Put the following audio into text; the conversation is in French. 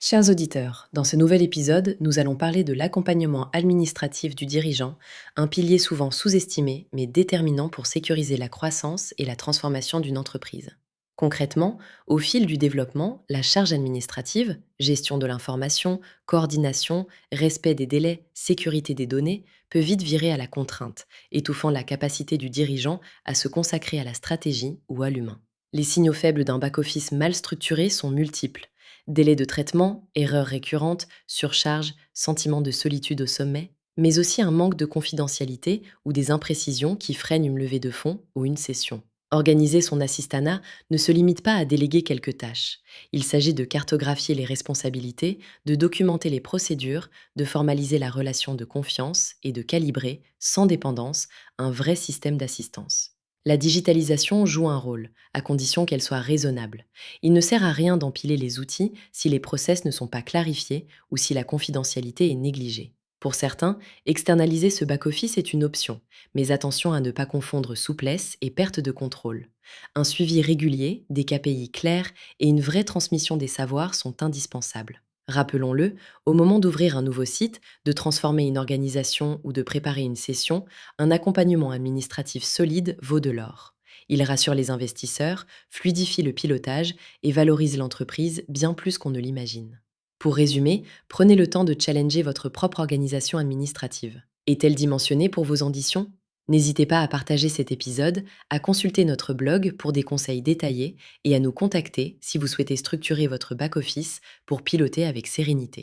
Chers auditeurs, dans ce nouvel épisode, nous allons parler de l'accompagnement administratif du dirigeant, un pilier souvent sous-estimé mais déterminant pour sécuriser la croissance et la transformation d'une entreprise. Concrètement, au fil du développement, la charge administrative, gestion de l'information, coordination, respect des délais, sécurité des données, peut vite virer à la contrainte, étouffant la capacité du dirigeant à se consacrer à la stratégie ou à l'humain. Les signaux faibles d'un back-office mal structuré sont multiples. Délais de traitement, erreurs récurrentes, surcharge, sentiment de solitude au sommet, mais aussi un manque de confidentialité ou des imprécisions qui freinent une levée de fonds ou une session. Organiser son assistanat ne se limite pas à déléguer quelques tâches. Il s'agit de cartographier les responsabilités, de documenter les procédures, de formaliser la relation de confiance et de calibrer, sans dépendance, un vrai système d'assistance. La digitalisation joue un rôle, à condition qu'elle soit raisonnable. Il ne sert à rien d'empiler les outils si les process ne sont pas clarifiés ou si la confidentialité est négligée. Pour certains, externaliser ce back-office est une option, mais attention à ne pas confondre souplesse et perte de contrôle. Un suivi régulier, des KPI clairs et une vraie transmission des savoirs sont indispensables. Rappelons-le, au moment d'ouvrir un nouveau site, de transformer une organisation ou de préparer une session, un accompagnement administratif solide vaut de l'or. Il rassure les investisseurs, fluidifie le pilotage et valorise l'entreprise bien plus qu'on ne l'imagine. Pour résumer, prenez le temps de challenger votre propre organisation administrative. Est-elle dimensionnée pour vos ambitions? N'hésitez pas à partager cet épisode, à consulter notre blog pour des conseils détaillés et à nous contacter si vous souhaitez structurer votre back-office pour piloter avec sérénité.